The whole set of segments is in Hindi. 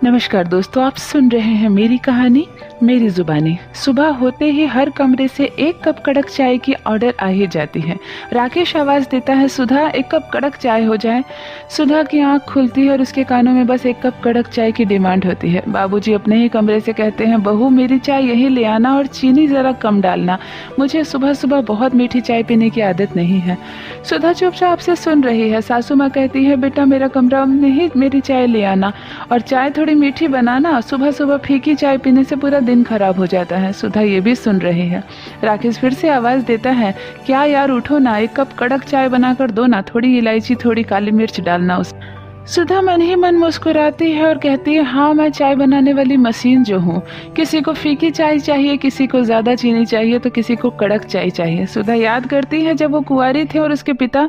नमस्कार दोस्तों, आप सुन रहे हैं मेरी कहानी मेरी जुबानी। सुबह होते ही हर कमरे से एक कप कड़क चाय की ऑर्डर आ ही जाती है। राकेश आवाज़ देता है, सुधा एक कप कड़क चाय हो जाए। सुधा की आंख खुलती है और उसके कानों में बस एक कप कड़क चाय की डिमांड होती है। बाबूजी अपने ही कमरे से कहते हैं, बहू मेरी चाय यही ले आना और चीनी ज़रा कम डालना, मुझे सुबह सुबह बहुत मीठी चाय पीने की आदत नहीं है। सुधा चुपचाप से सुन रही है। सासू माँ कहती है, बेटा मेरा कमरा में ही मेरी चाय ले आना और चाय थोड़ी मीठी बनाना, सुबह सुबह फीकी चाय पीने से पूरा दिन खराब हो जाता है। सुधा ये भी सुन रही है। राकेश फिर से आवाज़ देता है, क्या यार उठो ना, एक कप कड़क चाय बनाकर दो ना, थोड़ी इलायची थोड़ी काली मिर्च डालना उस। सुधा मन ही मन मुस्कुराती है और कहती है, हाँ मैं चाय बनाने वाली मशीन जो हूँ, किसी को फीकी चाय चाहिए, किसी को ज़्यादा चीनी चाहिए तो किसी को कड़क चाय चाहिए। सुधा याद करती है जब वो कुंवारी थे और उसके पिता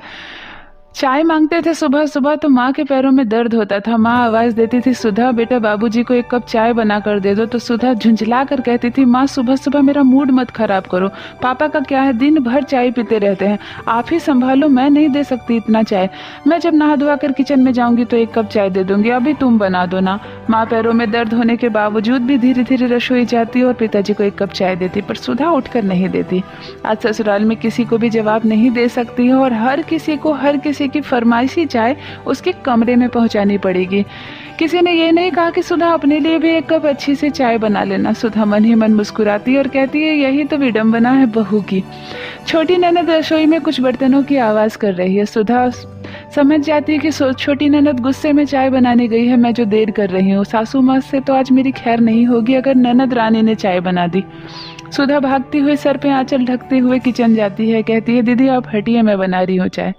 चाय मांगते थे सुबह सुबह तो माँ के पैरों में दर्द होता था। माँ आवाज़ देती थी, सुधा बेटा बाबूजी को एक कप चाय बना कर दे दो, तो सुधा झुंझला कर कहती थी, माँ सुबह सुबह मेरा मूड मत खराब करो, पापा का क्या है दिन भर चाय पीते रहते हैं, आप ही संभालो, मैं नहीं दे सकती इतना चाय, मैं जब नहा धोआ कर किचन में जाऊंगी तो एक कप चाय दे दूंगी, अभी तुम बना दो ना। माँ पैरों में दर्द होने के बावजूद भी धीरे धीरे रसोई जाती और पिताजी को एक कप चाय देती, पर सुधा उठकर नहीं देती। आज ससुराल में किसी को भी जवाब नहीं दे सकती है और हर किसी को हर किसी की फरमाइशी चाय उसके कमरे में पहुंचानी पड़ेगी। किसी ने ये नहीं कहा कि सुधा अपने लिए भी एक कप अच्छी सी चाय बना लेना। सुधा मन ही मन मुस्कुराती और कहती है, यही तो विडंबना है बहू की। छोटी ननद रसोई में कुछ बर्तनों की आवाज कर रही है। सुधा समझ जाती है कि छोटी ननद गुस्से में चाय बनाने गई है, मैं जो देर कर रही हूँ। सासू माँ से तो आज मेरी खैर नहीं होगी अगर ननद रानी ने चाय बना दी। सुधा भागती हुई सर पे आंचल ढकते हुए किचन जाती है। कहती है, दीदी आप हटिए, मैं बना रही हूँ चाय।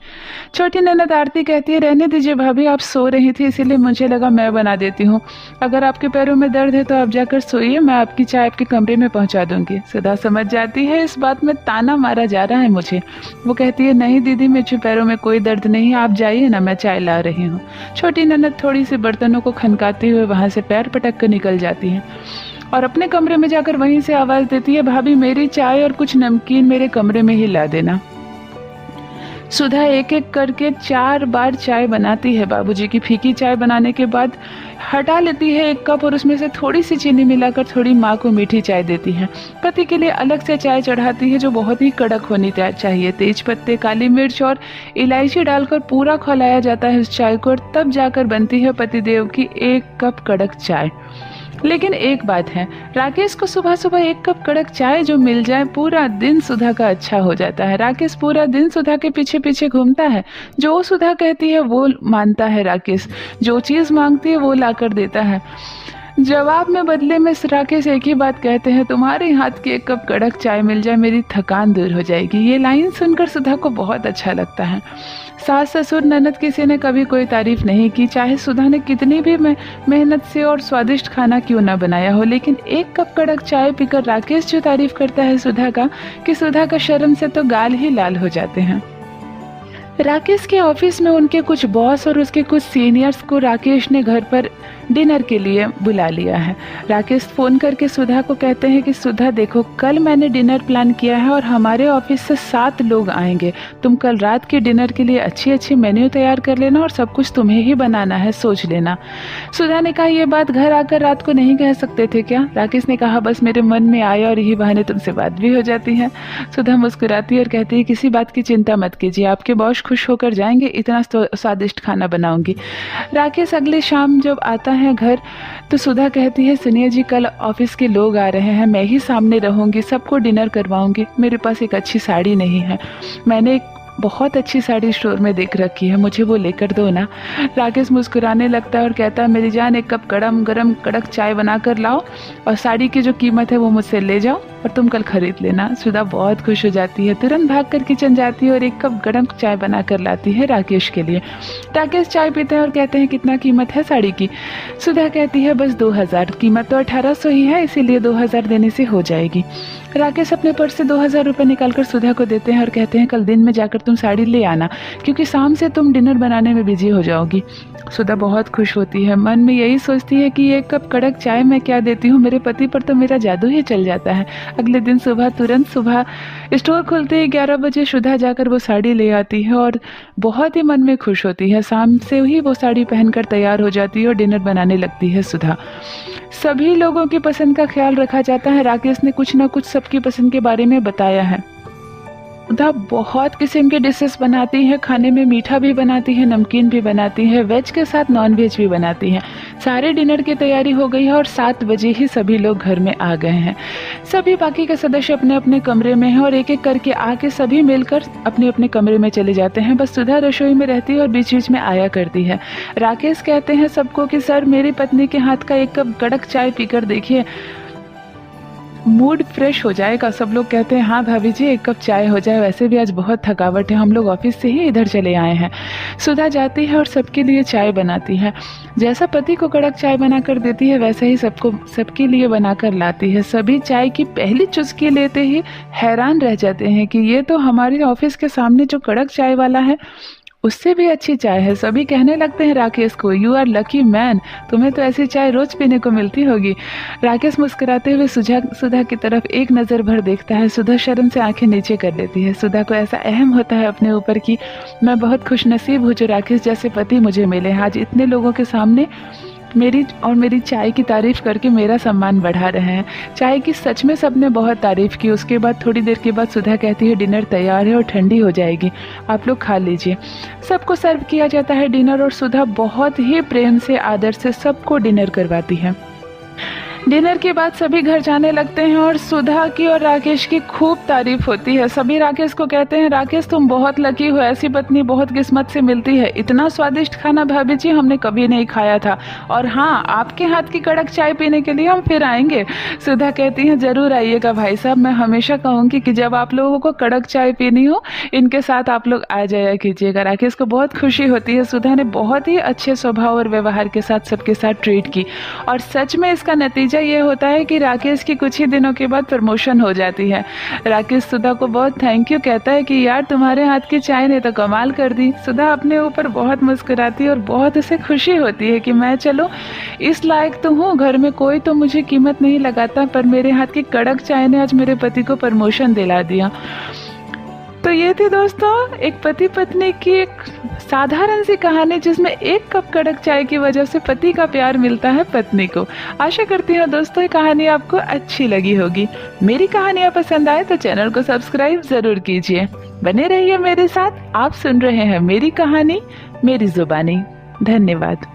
छोटी ननद आरती कहती है, रहने दीजिए भाभी, आप सो रही थी इसीलिए मुझे लगा मैं बना देती हूँ, अगर आपके पैरों में दर्द है तो आप जाकर सोइए, मैं आपकी चाय आपके कमरे में पहुँचा दूंगी। सुधा समझ जाती है इस बात में ताना मारा जा रहा है मुझे। वो कहती है, नहीं दीदी मुझे पैरों में कोई दर्द नहीं, आप जाइए ना, मैं चाय ला रही हूँ। छोटी ननद थोड़ी सी बर्तनों को खनकाते हुए वहाँ से पैर पटक कर निकल जाती है और अपने कमरे में जाकर वहीं से आवाज़ देती है, भाभी मेरी चाय और कुछ नमकीन मेरे कमरे में ही ला देना। सुधा एक एक करके 4 बार चाय बनाती है। बाबूजी की फीकी चाय बनाने के बाद हटा लेती है एक कप और उसमें से थोड़ी सी चीनी मिलाकर थोड़ी माँ को मीठी चाय देती है। पति के लिए अलग से चाय चढ़ाती है जो बहुत ही कड़क होनी चाहिए। तेज पत्ते, काली मिर्च और इलायची डालकर पूरा खौलाया जाता है उस चाय को और तब जाकर बनती है पतिदेव की 1 कप कड़क चाय। लेकिन एक बात है, राकेश को सुबह सुबह 1 कप कड़क चाय जो मिल जाए पूरा दिन सुधा का अच्छा हो जाता है। राकेश पूरा दिन सुधा के पीछे पीछे घूमता है, जो सुधा कहती है वो मानता है राकेश, जो चीज़ मांगती है वो लाकर देता है। जवाब में बदले में राकेश एक ही बात कहते हैं, तुम्हारे हाथ की 1 कप कड़क चाय मिल जाए मेरी थकान दूर हो जाएगी। ये लाइन सुनकर सुधा को बहुत अच्छा लगता है। सास ससुर ननद किसी ने कभी कोई तारीफ नहीं की, चाहे सुधा ने कितनी भी मेहनत से और स्वादिष्ट खाना क्यों ना बनाया हो, लेकिन 1 कप कड़क चाय पीकर राकेश जो तारीफ करता है सुधा का, कि सुधा का शर्म से तो गाल ही लाल हो जाते हैं। राकेश के ऑफिस में उनके कुछ बॉस और उसके कुछ सीनियर्स को राकेश ने घर पर डिनर के लिए बुला लिया है। राकेश फ़ोन करके सुधा को कहते हैं कि सुधा देखो, कल मैंने डिनर प्लान किया है और हमारे ऑफिस से 7 लोग आएंगे, तुम कल रात के डिनर के लिए अच्छी अच्छी मेन्यू तैयार कर लेना और सब कुछ तुम्हें ही बनाना है, सोच लेना। सुधा ने कहा, ये बात घर आकर रात को नहीं कह सकते थे क्या? राकेश ने कहा, बस मेरे मन में आया और यही बहाने तुमसे बात भी हो जाती है। सुधा मुस्कुराती है और कहती है, किसी बात की चिंता मत कीजिए, आपके बॉस खुश होकर जाएंगे, इतना स्वादिष्ट खाना बनाऊंगी। राकेश अगले शाम जब आता है घर तो सुधा कहती है, सुनिए जी, कल ऑफिस के लोग आ रहे हैं, मैं ही सामने रहूंगी, सबको डिनर करवाऊंगी, मेरे पास एक अच्छी साड़ी नहीं है, मैंने एक बहुत अच्छी साड़ी स्टोर में देख रखी है, मुझे वो लेकर दो ना। राकेश मुस्कुराने लगता है और कहता है, मेरी जान 1 कप गरम गरम कड़क चाय बना कर लाओ और साड़ी की जो कीमत है वो मुझसे ले जाओ और तुम कल खरीद लेना। सुधा बहुत खुश हो जाती है, तुरंत भाग कर किचन जाती है और 1 कप गरम चाय बना कर लाती है राकेश के लिए। राकेश चाय पीते हैं और कहते हैं, कितना कीमत है साड़ी की? सुधा कहती है, बस 2000, कीमत तो 1800 ही है, इसीलिए 2000 देने से हो जाएगी। राकेश अपने पर्स से 2000 रुपये निकालकर सुधा को देते हैं और कहते हैं कल दिन में जाकर तुम साड़ी ले आना, क्योंकि शाम से तुम डिनर बनाने में बिजी हो जाओगी। सुधा बहुत खुश होती है, मन में यही सोचती है कि एक कप कड़क चाय मैं क्या देती हूँ, मेरे पति पर तो मेरा जादू ही चल जाता है। अगले दिन तुरंत सुबह स्टोर खुलते ही 11 बजे सुधा जाकर वो साड़ी ले आती है और बहुत ही मन में खुश होती है। शाम से ही वो साड़ी पहनकर तैयार हो जाती है और डिनर बनाने लगती है सुधा। सभी लोगों की पसंद का ख्याल रखा जाता है। राकेश ने कुछ ना कुछ सबकी पसंद के बारे में बताया है। सुधा बहुत किस्म के डिशेस बनाती है, खाने में मीठा भी बनाती है, नमकीन भी बनाती है, वेज के साथ नॉन वेज भी बनाती है। सारे डिनर की तैयारी हो गई है और 7 बजे ही सभी लोग घर में आ गए हैं। सभी बाकी के सदस्य अपने अपने कमरे में हैं और एक एक करके आके सभी मिलकर अपने अपने कमरे में चले जाते हैं। बस सुधा रसोई में रहती है और बीच बीच में आया करती है। राकेश कहते हैं सबको कि सर मेरी पत्नी के हाथ का एक कप कड़क चाय पीकर देखिए, मूड फ्रेश हो जाएगा। सब लोग कहते हैं हाँ भाभी जी एक कप चाय हो जाए, वैसे भी आज बहुत थकावट है, हम लोग ऑफिस से ही इधर चले आए हैं। सुधा जाती है और सबके लिए चाय बनाती है। जैसा पति को कड़क चाय बनाकर देती है वैसा ही सबके लिए बनाकर लाती है। सभी चाय की पहली चुस्की लेते ही हैरान रह जाते हैं कि ये तो हमारे ऑफिस के सामने जो कड़क चाय वाला है उससे भी अच्छी चाय है। सभी कहने लगते हैं राकेश को, यू आर लकी मैन, तुम्हें तो ऐसी चाय रोज पीने को मिलती होगी। राकेश मुस्कुराते हुए सुधा की तरफ एक नज़र भर देखता है। सुधा शर्म से आंखें नीचे कर लेती है। सुधा को ऐसा अहम होता है अपने ऊपर कि मैं बहुत खुशनसीब हूँ जो राकेश जैसे पति मुझे मिले। आज इतने लोगों के सामने मेरी चाय की तारीफ़ करके मेरा सम्मान बढ़ा रहे हैं। चाय की सच में सबने बहुत तारीफ़ की। उसके बाद थोड़ी देर के बाद सुधा कहती है डिनर तैयार है और ठंडी हो जाएगी, आप लोग खा लीजिए। सबको सर्व किया जाता है डिनर और सुधा बहुत ही प्रेम से आदर से सबको डिनर करवाती है। डिनर के बाद सभी घर जाने लगते हैं और सुधा की और राकेश की खूब तारीफ होती है। सभी राकेश को कहते हैं राकेश तुम बहुत लकी हो, ऐसी पत्नी बहुत किस्मत से मिलती है। इतना स्वादिष्ट खाना भाभी जी हमने कभी नहीं खाया था, और हाँ आपके हाथ की कड़क चाय पीने के लिए हम फिर आएंगे। सुधा कहती हैं जरूर आइएगा भाई साहब, मैं हमेशा कहूँगी कि जब आप लोगों को कड़क चाय पीनी हो इनके साथ आप लोग आ जाया कीजिएगा। राकेश को बहुत खुशी होती है। सुधा ने बहुत ही अच्छे स्वभाव और व्यवहार के साथ सबके साथ ट्रीट की और सच में इसका नतीजा ये होता है कि राकेश की कुछ ही दिनों के बाद प्रमोशन हो जाती है। राकेश सुधा को बहुत थैंक यू कहता है कि यार तुम्हारे हाथ की चाय ने तो कमाल कर दी। सुधा अपने ऊपर बहुत मुस्कुराती है और बहुत उसे खुशी होती है कि मैं चलो इस लायक तो हूँ, घर में कोई तो मुझे कीमत नहीं लगाता, पर मेरे हाथ की कड़क चाय ने आज मेरे पति को प्रमोशन दिला दिया। तो ये थी दोस्तों एक पति पत्नी की एक साधारण सी कहानी जिसमें एक कप कड़क चाय की वजह से पति का प्यार मिलता है पत्नी को। आशा करती हूँ दोस्तों ये कहानी आपको अच्छी लगी होगी। मेरी कहानियाँ पसंद आए तो चैनल को सब्सक्राइब जरूर कीजिए। बने रहिए मेरे साथ। आप सुन रहे हैं मेरी कहानी मेरी जुबानी। धन्यवाद।